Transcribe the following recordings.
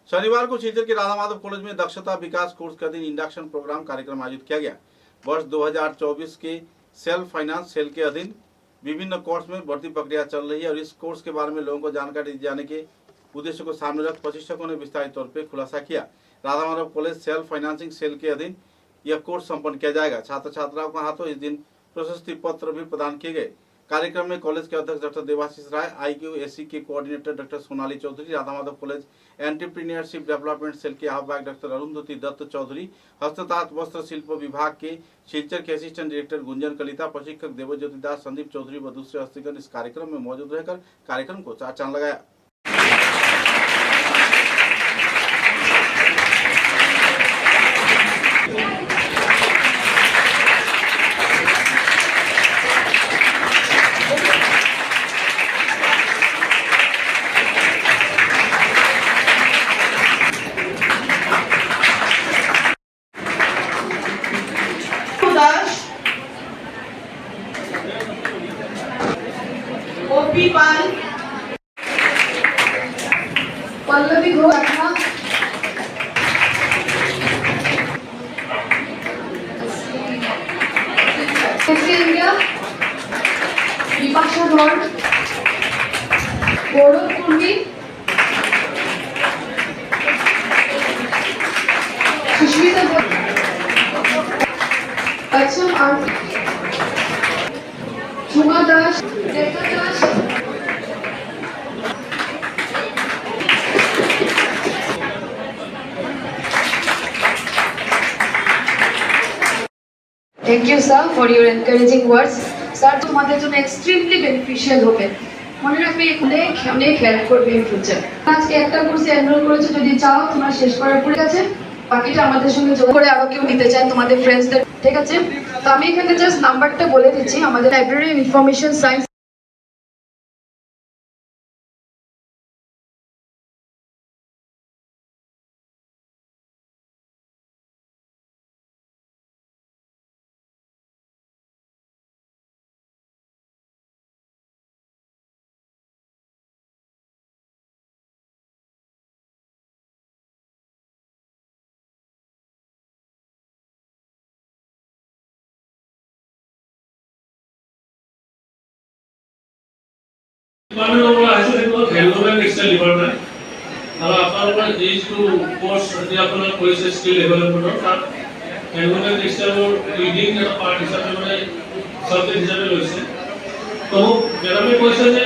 शनिवार को सीकर के राधा माधव कॉलेज में दक्षता विकास कोर्स का दिन इंडक्शन प्रोग्राम कार्यक्रम आयोजित किया गया। वर्ष 2024 के सेल्फ फाइनेंस सेल के अधीन विभिन्न कोर्स में भर्ती प्रक्रिया चल रही है और इस कोर्स के बारे में लोगों को जानकारी दिए जाने के उद्देश्य को सामने रख प्रशिक्षकों ने विस्तारित तौर पर खुलासा किया। Radha Madhav college self financing cell के अधीन यह कोर्स संपन्न किया जाएगा। छात्र छात्राओं को हाथों इस दिन प्रशस्ति पत्र भी प्रदान किए गए। कार्यक्रम में कॉलेज के अध्यक्ष डॉक्टर देवाशीष राय, IQAC के coordinator doctor Sonali Chaudhary, Radha Madhav college entrepreneurship development cell के आह्वायक डॉक्टर अरुंधति दत्त चौधरी, हस्ततांत वस्त्र शिल्प विभाग के शिलचर के असिस्टेंट डायरेक्टर गुंजन कलिता, प्रशिक्षक देवज्योति दास, संदीप चौधरी व दूसरे हस्तीगण इस कार्यक्रम में मौजूद रहकर कार्यक्रम को चार लगाया। ओपी पाल, पल्लवी घोष, इंडिया, विपाशा धौड़, गौरव कुर्मी, सुष्मिता अच्छम आर्ट, Jhuma Das, Rekha Das, Thank you sir for your encouraging words. Sir, তোমাদের জন্য extremely beneficial হবে। মনে রাখবে অনেক হেল্প করবে in future। আজকে একটা কোর্সে এনরোল করেছো, যদি চাও তোমরা শেষ করার পরে আছে বাকিটা আমাদের সঙ্গে যোগ করে আরো কেউ নিতে চায় তোমাদের ফ্রেন্ডসদের, ঠিক আছে? তো আমি এখানে জাস্ট নাম্বারটা বলে দিচ্ছি। আমাদের লাইব্রেরি ইনফরমেশন সায়েন্স ডিপাৰ্টমেন্টৰ পৰা আহিছে, সেইটো হেল্থমেণ্ট টেক্সটাইল ডিপাৰ্টমেণ্ট। আৰু আপোনালোকৰ এই যিটো কোৰ্চ এতিয়া আপোনাৰ কৰিছে স্কিল ডেভেলপমেণ্টৰ, তাত হেল্থমেণ্ট টেক্সটাইলৰ লিডিং এটা পাৰ্ট হিচাপে মানে ছাবজেক্ট হিচাপে লৈছে। তো মেডামে কৈছে যে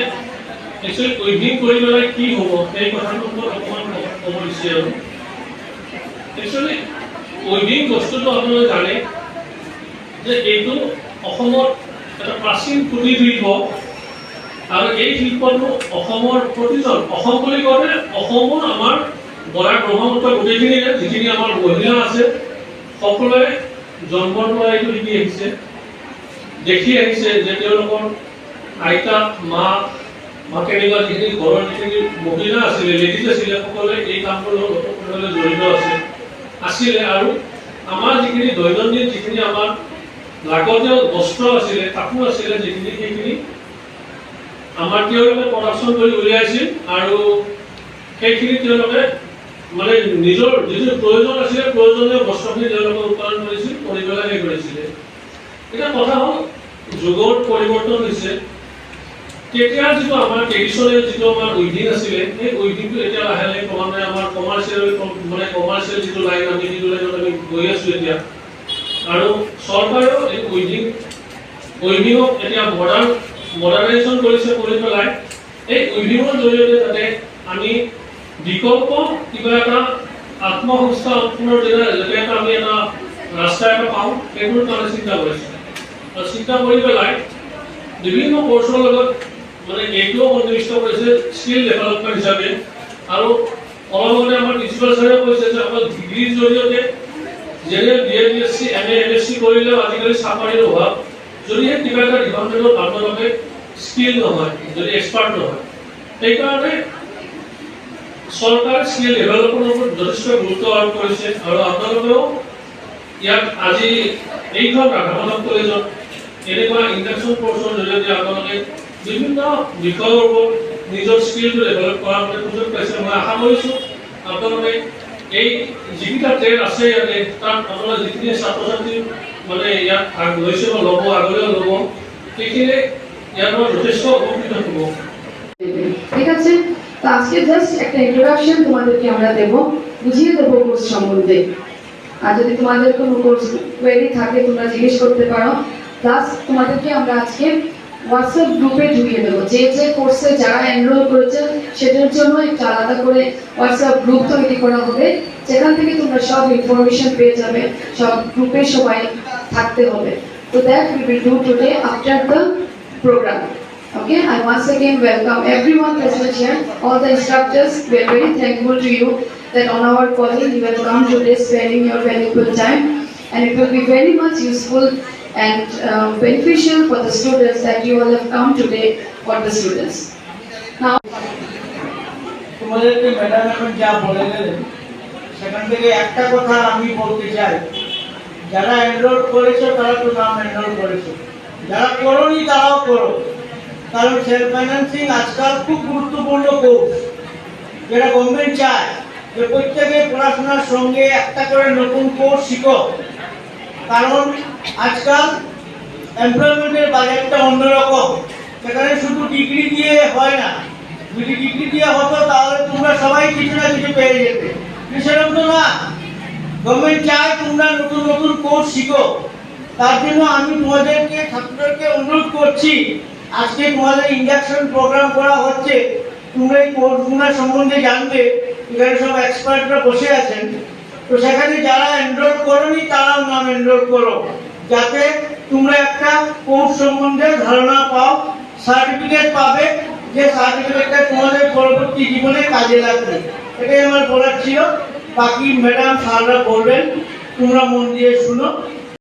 একচুৱেলি উইভিং কৰি পেলাই কি হ'ব সেই কথাটোৰ ওপৰত অকণমান ক'ব দিছে। আৰু একচুৱেলি উইভিং বস্তুটো আপোনালোকে জানে যে এইটো অসমত এটা প্ৰাচীন কুটিৰ শিল্প আৰু এই শিল্পটো অসমৰ প্ৰতিজন, অসম বুলি ক'লে অসমৰ আমাৰ বৰাক ব্ৰহ্মপুত্ৰ গোটেইখিনিৰে যিখিনি আমাৰ মহিলা আছে সকলোৱে জন্মৰ পৰা এইটো শিকি আহিছে, দেখি আহিছে যে তেওঁলোকৰ আইতা কেনেকুৱা যিখিনি ঘৰৰ যিখিনি মহিলা আছিলে, লেডিজ আছিলে, সকলোৱে এই কামটোৰ লগত জড়িত আছিলে। আৰু আমাৰ যিখিনি দৈনন্দিন যিখিনি আমাৰ লাগতীয়াল বস্ত্ৰ আছিলে, কাপোৰ আছিলে, যিখিনি সেইখিনি আমাৰ তেওঁলোকে প্ৰডাকশ্যন কৰি উলিয়াইছিল আৰু সেইখিনি তেওঁলোকে মানে নিজৰ যিটো প্ৰয়োজন আছিলে প্ৰয়োজনীয় বস্তুখিনি তেওঁলোকে উৎপাদন কৰিছিল, কৰি পেলাই সেই কৰিছিলে। এতিয়া কথা হ'ল যুগৰ পৰিৱৰ্তন হৈছে। তেতিয়া যিটো আমাৰ ট্ৰেডিশ্যনেল যিটো আমাৰ উইভিং আছিলে, সেই উইভিংটো এতিয়া লাহে লাহে ক্ৰমান্বয়ে আমাৰ কমাৰ্চিয়েল যিটো লাইন আমি যিটো লাইনত আমি গৈ আছোঁ এতিয়া। আৰু চৰকাৰেও এই উইভিঙক এতিয়া মডাৰ্নাইজেশ্যন কৰিছে, কৰি পেলাই এই উইভিঙৰ জৰিয়তে যাতে আমি বিকল্প কিবা এটা আত্মসংস্থাপনৰ যাতে এটা আমি এটা ৰাস্তা এটা পাওঁ, সেইটোৰ কাৰণে চিন্তা কৰিছে। আৰু চিন্তা কৰি পেলাই বিভিন্ন কোৰ্চৰ লগত মানে এইটোও সন্নিৱিষ্ট কৰিছে স্কিল ডেভেলপমেণ্ট হিচাপে। আৰু অলপ আগতে আমাৰ প্ৰিন্সিপাল ছাৰে কৈছে যে অকল ডিগ্ৰীৰ জৰিয়তে যেনে BA BSc MA MSc কৰিলেও আজিকালি চাকৰিৰ অভাৱ, যদিহে কিবা এটা ডিপাৰ্টমেণ্টত আপোনালোকে স্কিল নহয়, যদি এক্সপাৰ্ট নহয়, সেইকাৰণে চৰকাৰে স্কিল ডেভেলপমেণ্টৰ ওপৰত যথেষ্ট গুৰুত্ব আৰোপ কৰিছে। আৰু আপোনালোকেও ইয়াত আজি এইখন ৰাধা মাধৱ কলেজত এনেকুৱা ইণ্ডাকশ্যন কোৰ্চৰ জৰিয়তে আপোনালোকে বিভিন্ন বিষয়ৰ ওপৰত নিজৰ স্কিলটো ডেভেলপ কৰাৰ বাবে সুযোগ পাইছে। মই আশা কৰিছোঁ আপোনালোকে এই যিকেইটা ট্ৰেইন আছে ইয়াতে তাত আপোনালোকে যিখিনি ছাত্ৰ ছাত্ৰী মানে ইয়াত ভাগ লৈছে বা ল'ব আগলৈও ল'ব সেইখিনি ইয়াৰ পৰা যথেষ্ট উপকৃত হ'ব। ঠিক আছে, তো আজকে জাস্ট একটা ইন্ট্রোডাকশন তোমাদেরকে আমরা দেব, বুঝিয়ে দেবো কোর্স সম্বন্ধে। আর যদি তোমাদের কোনো কোর্স কোয়েরি থাকে তোমরা জিজ্ঞেস করতে পারো। প্লাস তোমাদেরকে আমরা আজকে হোয়াটসঅ্যাপ গ্রুপে ঢুকিয়ে দেবো, যে যে কোর্সে যারা এনরোল করেছে সেটার জন্য একটা আলাদা করে হোয়াটসঅ্যাপ গ্রুপ তৈরি করা হবে, যেখান থেকে তোমরা সব ইনফরমেশন পেয়ে যাবে, সব গ্রুপে সবাই থাকতে হবে। তো that we will do today after the program. Okay, I once again welcome everyone present here, all the instructors. We are very thankful to you that on our calling you have come today sparing your valuable time, and it will be very much useful and beneficial for the students that you all have come today for the students. Now, তোমাদেরকে madam এখন যা বলে গেলেন সেখান থেকে একটা কথা আমি বলতে চাই, যারা এনরোল করেছো তারা তো নাম এনরোল করেছো, যারা করোনি তারাও করো, কারণ সেলফ ফাইন্যান্সিং আজকাল খুব গুরুত্বপূর্ণ কোর্স, যেটা গভর্নমেন্ট চায় যে প্রত্যেকে পড়াশোনার সঙ্গে একটা করে নতুন কোর্স শিখো, কারণ আজকাল এমপ্লয়মেন্টের বাজারটা অন্যরকম, সেখানে শুধু ডিগ্রি দিয়ে হয় না, যদি ডিগ্রি দিয়ে হতো তাহলে তোমরা সবাই কিছু না কিছু পেয়ে যেতে, সেরকম তো না। গভর্নমেন্ট চায় তোমরা নতুন নতুন কোর্স শিখো, তার জন্য আমি তোমাদেরকে ছাত্রদেরকে অনুরোধ করছি, আজকে তোমাদের ইন্ডাকশন প্রোগ্রাম করা হচ্ছে, তোমরা এই কোর্সগুলো সম্বন্ধে জানবে, এখানে সব এক্সপার্টরা বসে আছেন, তো সেখানে যারা এনরোল করোনি তারাও নাম এনরোল করো, যাতে তোমরা একটা কোর্স সম্বন্ধে ধারণা পাও, সার্টিফিকেট পাবে, যে সার্টিফিকেটটা তোমাদের পরবর্তী জীবনে কাজে লাগবে। এটাই আমার বলার ছিল, বাকি ম্যাডাম স্যাররা বলবেন, তোমরা মন দিয়ে শুনো।